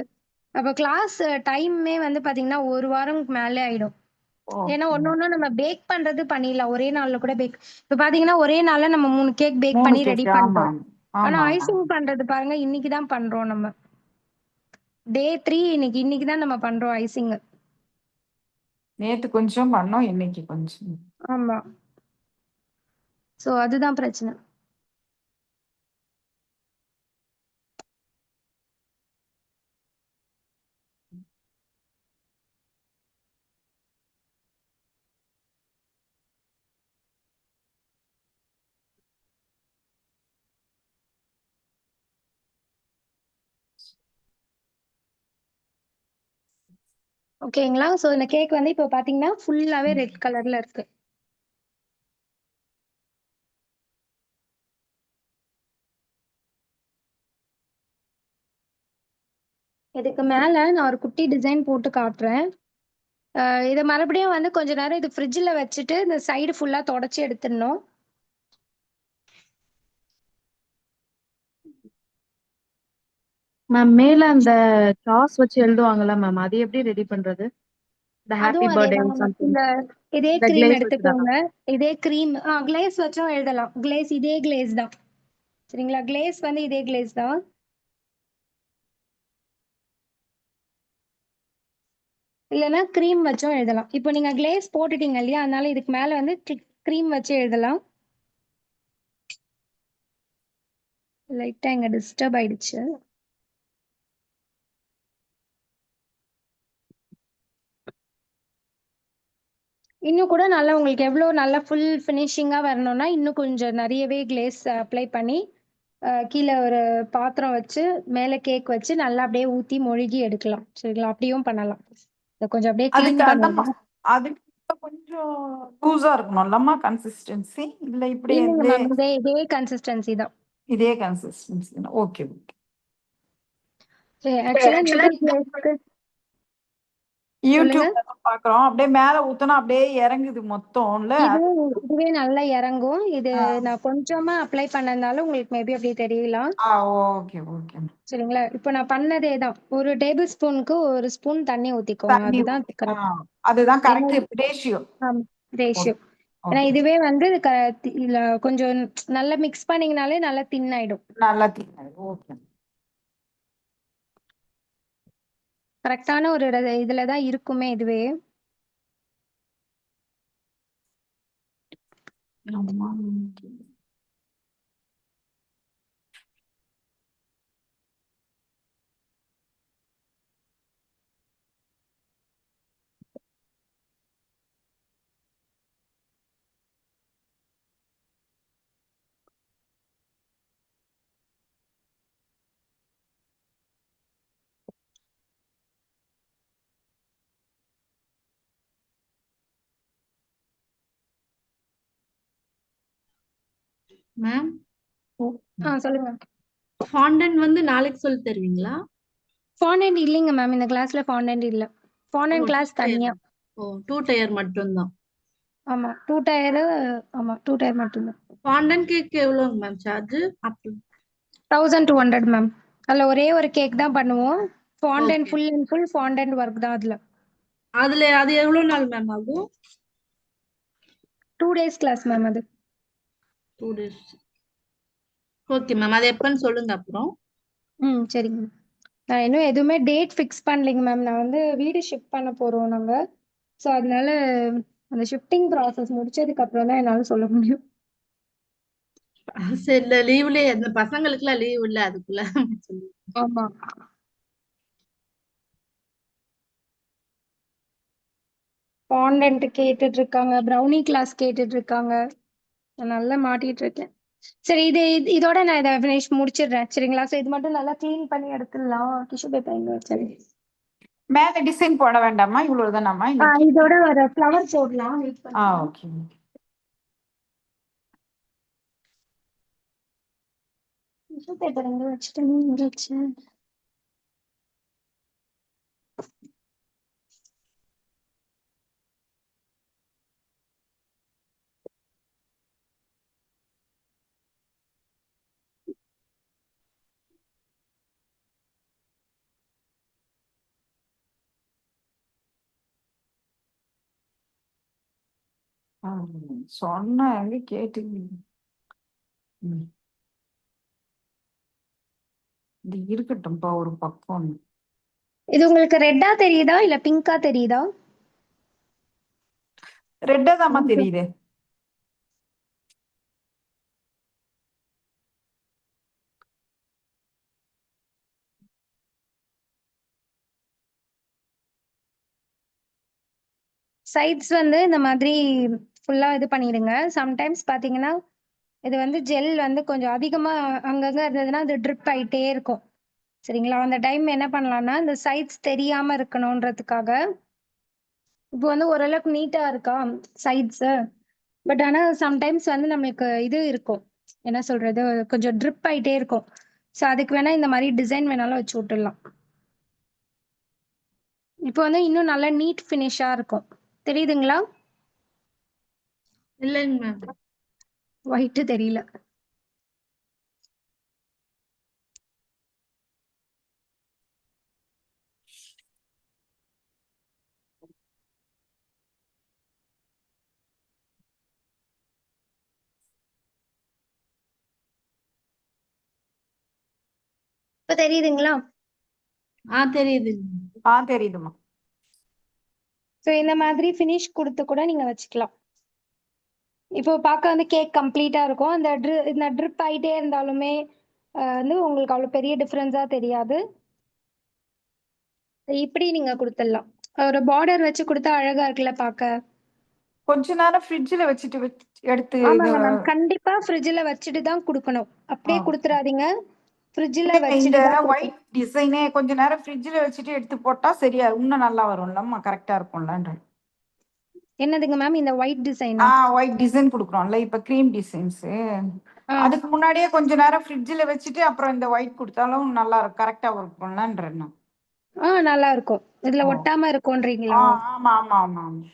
அப்ப கிளாஸ் டைமுமே வந்து பாத்தீங்கன்னா 1 வாரம்க்கு மேலே ஆயிடும். ஏன்னா ஓகே. ஒண்ணு நம்ம பேக் பண்றது பண்ணிடலாம். ஒரே நாள்ல கூட பேக் இப்ப பாத்தீங்கன்னா ஒரே நாள்ல நம்ம 3 கேக் பேக் 3 பண்ணி ரெடி கேக்கு. ஆமா பண்ணிட்டோம். ஆனா ஆமா ஆமா. ஐசிங் பண்றது பாருங்க இன்னைக்கு தான் பண்றோம் நம்ம. டே 3 இன்னைக்கு தான் நம்ம பண்றோம் ஐசிங். நேத்து கொஞ்சம் பண்ணோம், இன்னைக்கு கொஞ்சம். ஆமா. சோ அதுதான் பிரச்சனை. ஓகேங்களா? சோ இந்த கேக் வந்து இப்போ பாத்தீங்கன்னா ஃபுல்லாவே ரெட் கலர்ல இருக்கு. இதுக்கு மேல நான் ஒரு குட்டி டிசைன் போட்டு காட்டுறேன். இத மறுபடியும் வந்து கொஞ்ச நேரம் இது ஃப்ரிட்ஜ்ல வச்சுட்டு இந்த சைடு ஃபுல்லா தொடச்சு எடுத்துடணும். மேம் மேல அந்த கிராஸ் வச்சு எழுதுவாங்கல்ல மேம், அது எப்படி ரெடி பண்றது? இந்த ஹாப்பி அதுவும் பர்த்டே அதேதான். சம்திங். இந்த இதே இந்த கிரீம் கிளேஸ் வச்சுதானா? எடுத்துக்கோங்க. இதே கிரீம் கிளேஸ் வச்சும் எழுதலாம். கிளேஸ் இதே கிளேஸ் தான். சரிங்களா? கிளேஸ் வந்து இதே கிளேஸ் தான். இல்லைன்னா கிரீம் வச்சும் எழுதலாம். இப்போ நீங்க கிளேஸ் போட்டுட்டீங்க இல்லையா? அதனால இதுக்கு மேல வந்து கிரீம் வச்சு எழுதலாம். லைட்டா இங்க டிஸ்டர்ப் ஆயிடுச்சு. இன்னும் கூட நல்லா உங்களுக்கு எவ்வளோ நல்லா ஃபுல் ஃபினிஷிங்கா வரணும்னா இன்னும் கொஞ்சம் நிறையவே கிளேஸ் அப்ளை பண்ணி கீழே ஒரு பாத்திரம் வச்சு மேலே கேக் வச்சு நல்லா அப்படியே ஊத்தி மொழுகி எடுக்கலாம். சரிங்களா? அப்படியும் பண்ணலாம். இதை கொஞ்சம் அப்படியே அதுக்கு க்ளீன் அந்த பண்ணிடுங்க. அதுக்கு கொஞ்சம் லூஸா இருக்கணும்லம்மா கன்சிஸ்டன்சி? இல்ல இப்படி இல்லைங்க இதே மேம், இதே கன்சிஸ்டன்சி தான். இதே கன்சிஸ்டன்சி? Okay okay. ஆக்சுவலா நூடுல்ஸ் கிளேஸ்க்கு சொல்லுங்க. யூடியூப்ல தான் பாக்குறோம். அப்படியே மேல ஊத்துனா அப்படியே இறங்குது மொத்தம்ல. இதுவே நல்லா இறங்கும். இது நான் கொஞ்சமா அப்ளை பண்ணதுனால உங்களுக்கு மேபி அப்படி தெரியலாம். Okay okay. சரிங்களா? இப்போ நான் பண்ணதே தான். ஒரு டேபிள் ஸ்பூனுக்கு ஒரு ஸ்பூன் தண்ணி ஊத்திக்கோங்க. தண்ணி அதுதான் ஊத்தி. கரெக்ட். அதுதான் ஏன்னா கரெக்ட் ரேஷியோ. ரேஷியோ. ஓகே ஏன்னா ஓகே. இதுவே வந்து இல்ல கொஞ்சம் நல்லா மிக்ஸ் பண்ணீங்கனாலே நல்லா தின் ஆயிடும். நல்லா தீங்க. ஓகே. கரெக்டான ஒரு இதுல தான் இருக்குமே இதுவே. ஆமா. மேம் சொல்லுங்க. ஃபாண்டன்ட் வந்து நாளைக்கு சொல்லி தருவீங்களா? ஃபாண்டன்ட் இல்லைங்க மேம், இந்த கிளாஸ்ல ஃபாண்டன்ட் இல்ல. ஓ ஃபாண்டன்ட் டூ கிளாஸ் டயர். தனியா. ஓ 2 டயர் மட்டும்தான். ஆமா 2 டயர். ஆமா 2 டயர் மட்டும்தான். ஃபாண்டன்ட் கேக் எவ்வளோங்க மேம் சார்ஜ்? அப் 1200 மேம். அதுல ஒரே ஒரு கேக் தான் பண்ணுவோம். Fondant okay. Full and full fondant work தான் அதுல. அதுல அது எவ்வளோ நாள் மேம் ஆகும்? 2 டேஸ் கிளாஸ் மேம் அது. 2 டேஸ். Okay ma'am. அது எப்பன்னு சொல்லுங்க அப்புறம். சரிங்க மேம். நான் இன்னும் எதுவுமே டேட் ஃபிக்ஸ் பண்ணலைங்க மேம். நான் வந்து வீடு ஷிஃப்ட் பண்ண போறோம் நாங்க. ஸோ அதனால அந்த ஷிஃப்டிங் ப்ராசஸ் முடிச்சதுக்கு அப்புறம் தான் என்னால சொல்ல முடியும். சரி இல்ல லீவ்லயே அந்த பசங்களுக்குலாம் லீவ் இல்ல அதுக்குள்ள சொல்லு. ஆமா. ஃபாண்டன்ட் கேட்டுட்டு இருக்காங்க, ப்ரௌனி கிளாஸ் கேட்டுட்டு இருக்காங்க. நான் நல்லா மாட்டிட்டு இருக்கேன். சரி இதோட நான் இதை ஃபினிஷ் முடிச்சிடுறேன் சரிங்களா? ஸோ இது மட்டும் நல்லா க்ளீன் பண்ணி எடுத்துடலாம். டிஷ்யூ பேப்பர் எங்க வச்சது? மேல டிசைன் போட வேண்டாமா? இவ்வளவுதானாமா இன்னைக்கு? இதோட ஒரு ஃப்ளவர் போடலாம். வெயிட் பண்ணுங்க. ஓகே. டிஷ்யூ பேப்பர் எங்க வச்சுட்டு எங்க வச்சேன்? சொன்னா எங்க கேட்டீங்க? ம். இது இருக்கட்டும்பா ஒரு பக்கம். இது உங்களுக்கு ரெட்டா தெரியுதா இல்ல பிங்கா தெரியுதா? ரெட்டா தாம்மா தெரியுது. சைட்ஸ் வந்து இந்த மாதிரி ஃபுல்லா இது பண்ணிடுங்க. சம்டைம்ஸ் பாத்தீங்கன்னா இது வந்து ஜெல் வந்து கொஞ்சம் அதிகமா அங்கங்க இருந்ததுன்னா அது ட்ரிப் ஆயிட்டே இருக்கும். சரிங்களா? அந்த டைம் என்ன பண்ணலாம்னா இந்த சைட்ஸ் தெரியாம இருக்கணும்ன்றதுக்காக இப்போ வந்து ஓரளவுக்கு நீட்டா இருக்கா சைட்ஸ். பட் ஆனா சம்டைம்ஸ் வந்து நம்மளுக்கு இது இருக்கும், என்ன சொல்றது, கொஞ்சம் ட்ரிப் ஆயிட்டே இருக்கும். ஸோ அதுக்கு வேணா இந்த மாதிரி டிசைன் வேணாலும் வச்சு விட்டுடலாம். இப்போ வந்து இன்னும் நல்லா நீட் ஃபினிஷா இருக்கும். தெரியுதுங்களா? இல்லைங்க மேம். ஒயிட் தெரியல. இப்போ தெரியுதுங்களா? தெரியுதுங்க. தெரியுதுமா. ஸோ இந்த மாதிரி ஃபினிஷ் கொடுத்து கூட நீங்க வச்சுக்கலாம். இப்போ பார்க்க வந்து கேக் கம்ப்ளீட்டா இருக்கும். இந்த ட்ரிப் ஆயிட்டே இருந்தாலுமே வந்து உங்களுக்கு அவ்வளவு பெரிய டிஃபரன்ஸா தெரியாது. இப்படி நீங்க கொடுத்துடலாம். ஒரு பார்டர் வச்சு கொடுத்தா அழகா இருக்குல்ல பார்க்க. கொஞ்ச நேரம் ஃப்ரிட்ஜ்ல வச்சுட்டு எடுத்து இது. ஆமாங்க மேம், கண்டிப்பா ஃப்ரிட்ஜ்ல வச்சுட்டு தான் கொடுக்கணும். அப்படியே கொடுத்துறாதீங்க. ஃப்ரிட்ஜ்ல இல்லைங்க, இந்த வச்சுட்டு தான் ஒயிட் கொடுக்கணும். டிசைனே கொஞ்ச நேரம் ஃப்ரிட்ஜ்ல வச்சுட்டு எடுத்து போட்டா சரியா இன்னும் நல்லா வரும்லம்மா, கரெக்டா இருக்கும்லன்ற. என்னதுங்க மேம் இந்த ஒயிட் டிசைனா? ஒயிட் டிசைன் கொடுக்குறோம்ல இப்ப க்ரீம் டிசைன்ஸ். அதுக்கு முன்னாடியே கொஞ்ச நேரம் ஃப்ரிட்ஜ்ல வச்சுட்டு அப்புறம் இந்த ஒயிட் கொடுத்தாலும் நல்லா இருக்கும், கரெக்டா இருக்கும்லன்றேன் நான். நல்லா இருக்கும். இதுல ஓ. ஒட்டாம இருக்கும்ன்றீங்களா? ஆமா ஆமா ஆமா ஆமா.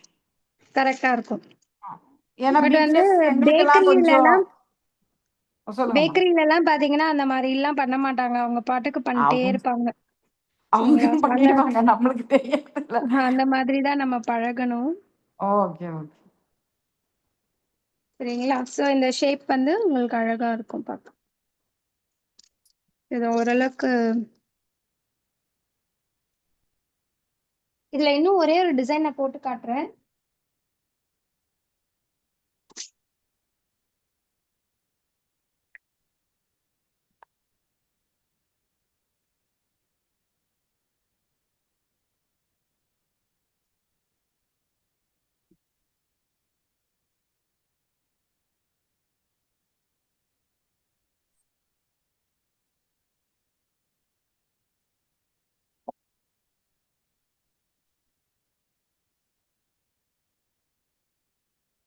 கரெக்டா இருக்கும். ஏன்னா பட் வந்து பிகினர்ஸ் எங்களுக்கெல்லாம் பேக்கரியில கொஞ்சம். எல்லாம் சொல்லுங்கம்மா. பேக்கரியில எல்லாம் பாத்தீங்கன்னா அந்த மாதிரி எல்லாம் பண்ண மாட்டாங்க. அவங்க பாட்டுக்கு பண்ணிட்டே அவங்க இருப்பாங்க. சரிங்களா? அவங்க பண்ணிடுவாங்க, நம்மளுக்கு தெரியல. அந்த மாதிரி தான் நம்ம பழகணும். Okay okay. சரிங்களா? ஸோ இந்த ஷேப் வந்து உங்களுக்கு அழகா இருக்கும் பார்க்க. இது ஓரளவுக்கு. இதுல இன்னும் ஒரே ஒரு டிசைன் நான் போட்டு காட்டுறேன்.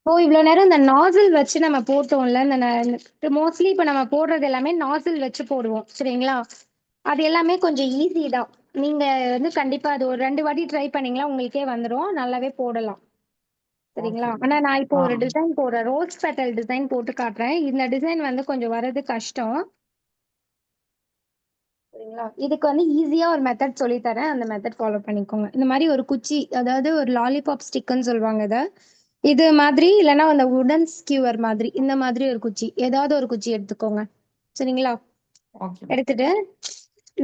ஓ இவ்வளவு நேரம் இந்த நாசில் வச்சு நம்ம போட்டோம்ல இந்த மோஸ்ட்லி இப்ப நம்ம போடுறது எல்லாமே நாசில் வச்சு போடுவோம் சரிங்களா? அது எல்லாமே கொஞ்சம் ஈஸி தான். நீங்க வந்து கண்டிப்பா அது ஒரு 2 வாட்டி ட்ரை பண்ணீங்களா உங்களுக்கே வந்துரும். நல்லாவே போடலாம். சரிங்களா? ஓகே. ஆனா நான் இப்போ ஆ ஒரு டிசைன் போடுறேன். ரோஸ் பெட்டல் டிசைன் போட்டு காட்டுறேன். இந்த டிசைன் வந்து கொஞ்சம் வர்றது கஷ்டம். சரிங்களா? இதுக்கு வந்து ஈஸியா ஒரு மெத்தட் சொல்லி தரேன். அந்த மெத்தட் ஃபாலோ பண்ணிக்கோங்க. இந்த மாதிரி ஒரு குச்சி, அதாவது ஒரு லாலிபாப் ஸ்டிக்ன்னு சொல்லுவாங்க இத. இது மாதிரி இல்லைன்னா அந்த உடன் ஸ்கியூவர் மாதிரி இந்த மாதிரி ஒரு குச்சி, ஏதாவது ஒரு குச்சி எடுத்துக்கோங்க. சரிங்களா? ஓகே. எடுத்துட்டு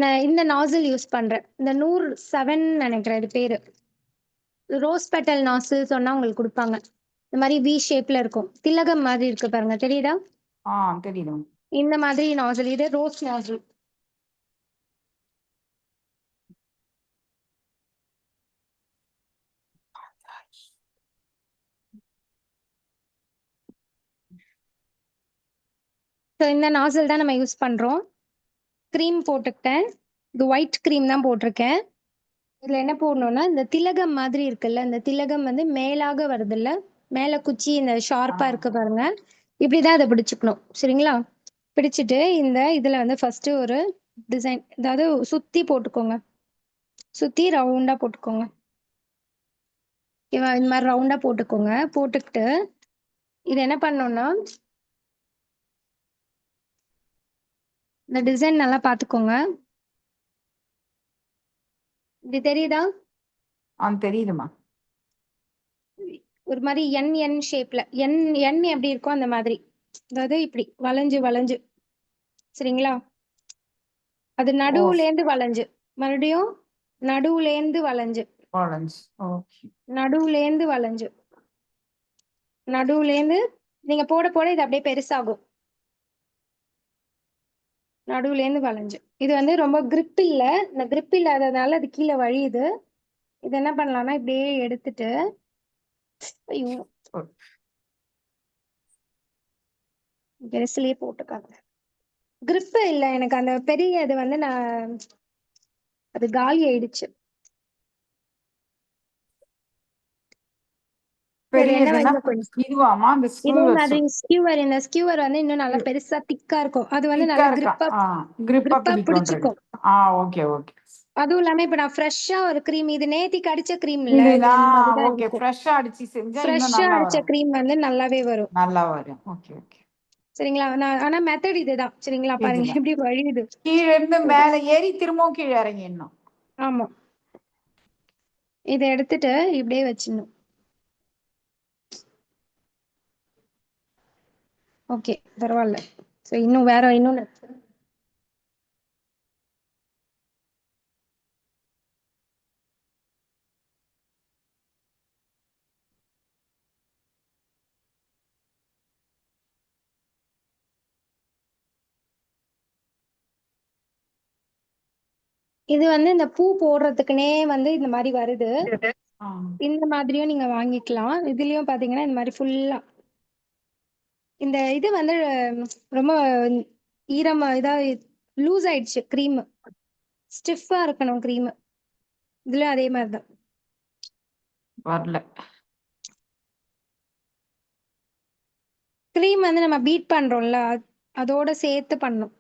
நான் இந்த நாசில் யூஸ் பண்றேன். இந்த நூர் 7 நினைக்கிறேன் இது பேரு. ரோஸ் பெட்டல் நாசில் சொன்னா உங்களுக்கு கொடுப்பாங்க. இந்த மாதிரி வி ஷேப்ல இருக்கும். திலகம் மாதிரி இருக்கு பாருங்க, தெரியுதா? ஆ தெரியுது. இந்த மாதிரி நாசில், இது ரோஸ் நாசில். ஸோ இந்த நாசில் தான் நம்ம யூஸ் பண்றோம். க்ரீம் போட்டுக்கிட்டேன். இது ஒயிட் க்ரீம் தான் போட்டிருக்கேன். இதுல என்ன போடணும்னா இந்த திலகம் மாதிரி இருக்குல்ல, இந்த திலகம் வந்து மேலாக வருதுல்ல, மேல குச்சி இந்த ஷார்ப்பா இருக்கு பாருங்க, இப்படிதான் அதை பிடிச்சுக்கணும். சரிங்களா? பிடிச்சிட்டு இந்த இதுல வந்து ஃபர்ஸ்ட் ஒரு டிசைன், அதாவது சுத்தி போட்டுக்கோங்க. சுத்தி ரவுண்டா போட்டுக்கோங்க. ஓகேவா? இந்த மாதிரி ரவுண்டா போட்டுக்கோங்க. போட்டுக்கிட்டு இது என்ன பண்ணணும்னா இந்த டிசைன் நல்லா பாத்துக்கோங்க. இது தெரியுதா? தெரியுதுமா. ஒரு மாதிரி என் என் ஷேப்ல, என் என் எப்படி இருக்கோ அந்த மாதிரி, அதாவது இப்படி வளைஞ்சு வளைஞ்சு. சரிங்களா? அது ஓ நடுவுலேந்து வளைஞ்சு, மறுபடியும் நடுவுலேந்து வளைஞ்சு, ஆரஞ்சு. ஓகே. நடுவுலேந்து வளைஞ்சு, நடுவுலேந்து நீங்க போட போட இது அப்படியே பெருசாகும். நடுவுலேந்து வளைஞ்சு. இது வந்து ரொம்ப grip இல்ல. இந்த grip இல்லாததுனால அது கீழே வழியுது. இது என்ன பண்ணலாம்னா இப்படியே எடுத்துட்டு, ஐயோ பெருசுலயே போட்டுக்காங்க. grip இல்ல எனக்கு, அந்த பெரிய இது வந்து அது காலி ஆயிடுச்சு. சரி, பெரிய என்ன இதுன்னா இன்னும் கொஞ்சம் இதுவாமா அந்த இதே ஸ்க்ரூ மாதிரி ஸ்கியூவர், இந்த ஸ்கியூவர் வந்து இன்னும் நல்லா பெருசா திக்கா இருக்கும். அது வந்து திக்கா நல்லா இருக்கா? கிரிப்பா கிரிப்பா கிரிப்பா பிடிக்கும்ன்றது. பிடிச்சுக்கும். Okay okay. அதுவும் இல்லாம இப்ப நான் ஃப்ரெஷ்ஷா ஒரு க்ரீம், இது நேத்திக்கு அடிச்ச க்ரீம் இல்ல, இது இதுனா இந்த மாதிரிதான் ஓகே. இருக்கும். ஃப்ரெஷ்ஷா அடிச்சு செஞ்சா இன்னும் ஃப்ரெஷ்ஷா நல்லா அடிச்ச வரும். க்ரீம் வந்து நல்லாவே வரும். நல்லா வரும். Okay okay. சரிங்களா? ஆனா மெத்தட் இதுதான். சரிங்களா? பாருங்க இதுதான். எப்படி வழியுது. கீழ இருந்து மேல ஏறி திரும்பவும் கீழே இறங்கிடணும். ஆமா. இதை எடுத்துட்டு இப்படியே வச்சிடணும். ஓகே, பரவாயில்ல. ஸோ இன்னும் வேற இன்னொன்னு இது வந்து இந்த பூ போடுறதுக்குனே வந்து இந்த மாதிரி வருது. ஆ, இந்த மாதிரியும் நீங்க வாங்கிக்கலாம். இதுலயும் பாத்தீங்கன்னா இந்த மாதிரி ஃபுல்லா இந்த இது வந்து ரொம்ப ஈரமா இதா லூஸ் ஆயிடுச்சு க்ரீம். ஸ்டிஃபா இருக்கணும் க்ரீம். இதுலயும் அதே மாதிரிதான். வரல. க்ரீம் வந்து நம்ம பீட் பண்றோம்ல, அதோட சேர்த்து பண்ணணும்.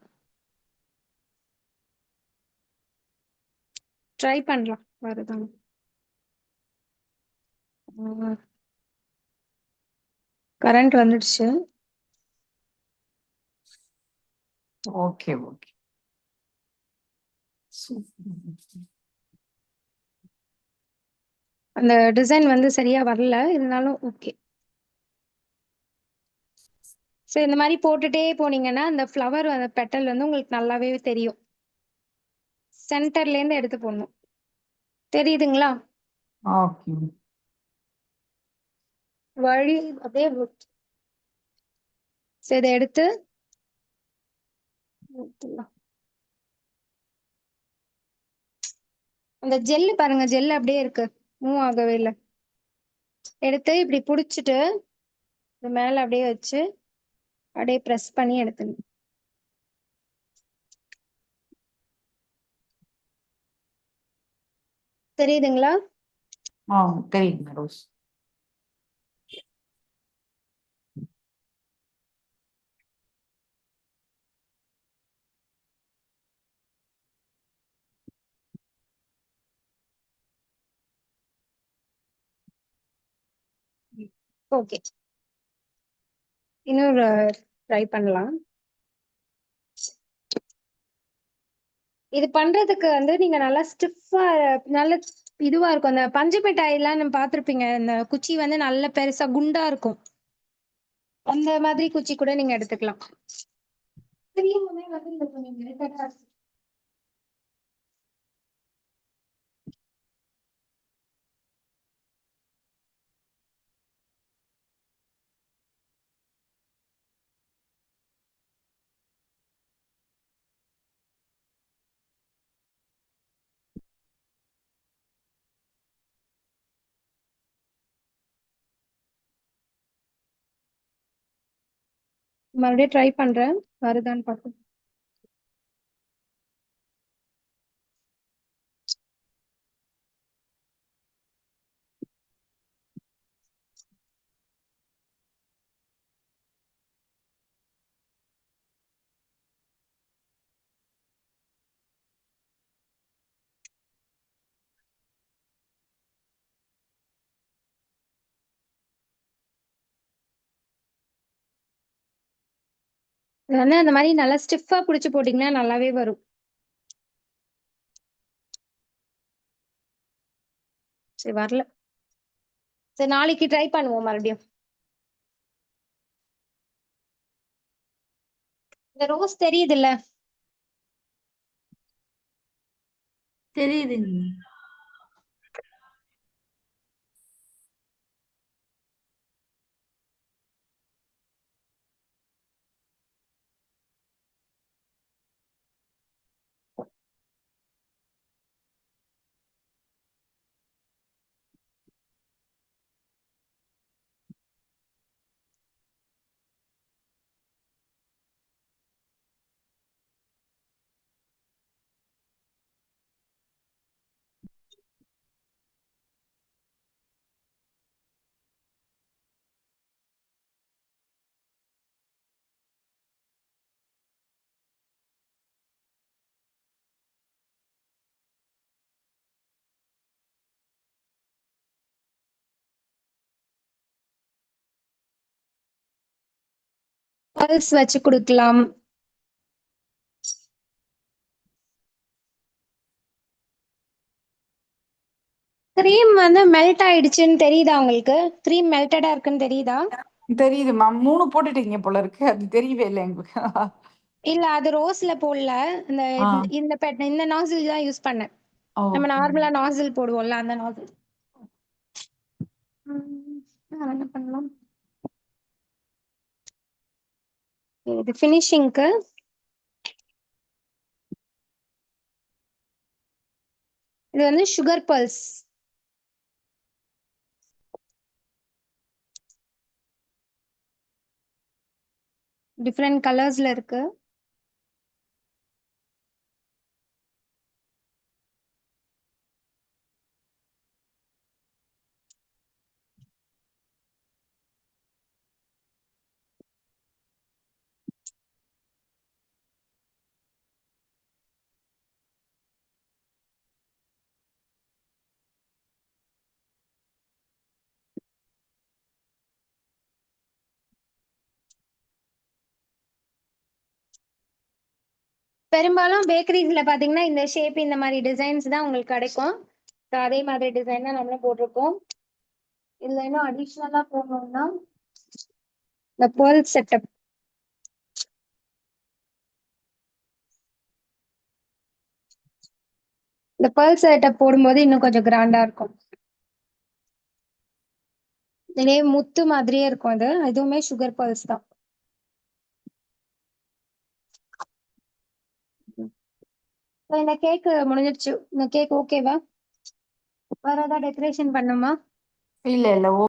ட்ரை பண்ணலாம், வருதாங்க. கரண்ட் வந்துடுச்சு. Okay okay. சூப்பர். அந்த டிசைன் வந்து சரியா வரல, இருந்தாலும் ஓகே. ஸோ இந்த மாதிரி போட்டுட்டே போனீங்கன்னா அந்த ஃப்ளவர் அந்த பெட்டல் வந்து உங்களுக்கு நல்லாவே தெரியும். சென்டர்ல இருந்து எடுத்து போடணும். தெரியுதுங்களா? ஓகே. வழி அப்படியே ஸோ இதை எடுத்து ஊத்திடலாம். அந்த ஜெல்லு பாருங்க, ஜெல் அப்படியே இருக்கு, மூவ் ஆகவே இல்லை. எடுத்து இப்படி புடிச்சிட்டு இது மேல அப்படியே வச்சு அப்படியே பிரஸ் பண்ணி எடுத்துடணும். தெரியுதுங்களா? தெரியுங்க ரோஸ். ஓகே, இன்னொரு ட்ரை பண்ணலாம். இது பண்றதுக்கு வந்து நீங்க நல்லா ஸ்டிஃபா, நல்ல இதுவா இருக்கும். அந்த பஞ்சு மிட்டாய் எல்லாம் நம்ம பார்த்திருப்பீங்க. இந்த குச்சி வந்து நல்ல பெருசா குண்டா இருக்கும். அந்த மாதிரி குச்சி கூட நீங்க எடுத்துக்கலாம். கிரீமுமே வந்து இந்த கொஞ்சம் மெலிசாதான் இருக்கும். மறுபடியும் ட்ரை பண்றேன், வருதான்னு பார்ப்போம். இது வந்து அந்த மாதிரி நல்லா ஸ்டிஃபா புடிச்சு போட்டீங்கன்னா நல்லாவே வரும். சரி, வரல. சரி, நாளைக்கு ட்ரை பண்ணுவோம் மறுபடியும். இந்த ரோஸ் தெரியுதுல்ல? தெரியுதுங்க. பல்ஸ் வச்சு கொடுக்கலாம். கிரீம் வந்து மெல்ட் ஆயிடுச்சுன்னு தெரியுதா உங்களுக்கு? கிரீம் மெல்டடா இருக்குன்னு தெரியுதா? தெரியுதுமா, 3 போட்டுட்டீங்க போல இருக்கு, அது தெரியவே இல்லை எங்களுக்கு. இல்ல, அது ரோஸ்ல போடல. இந்த ஆ, இந்த நாசில் தான் யூஸ் பண்ணேன். நம்ம ஓகே. நார்மலா நாசில் போடுவோம்ல, அந்த நாசில். வேற என்ன பண்ணலாம்? இது ஃபினிஷிங்க்கு இது வந்து சுகர் பல்ஸ். டிஃப்ரெண்ட் கலர்ஸ்ல இருக்கு. பெரும்பாலும் பேக்கரிஸ்ல பாத்தீங்கன்னா இந்த ஷேப், இந்த மாதிரி டிசைன்ஸ் தான் உங்களுக்கு கிடைக்கும். So, அதே மாதிரி டிசைன் தான் நம்மளும் போட்டிருக்கோம். இதுல இன்னும் அடிஷ்னலா போகணும்னா இந்த பேர்ல் செட்டப். இந்த பேர்ல் செட்டப் போடும்போது இன்னும் கொஞ்சம் கிராண்டா இருக்கும். இதே முத்து மாதிரியே இருக்கும். அது இதுவுமே சுகர் பேர்ல்ஸ் தான். So, இந்த கேக் முடிஞ்சிருச்சு. இந்த கேக் ஓகேவா? வேற ஏதாவது டெக்கரேஷன் பண்ணுமா? இல்ல இல்ல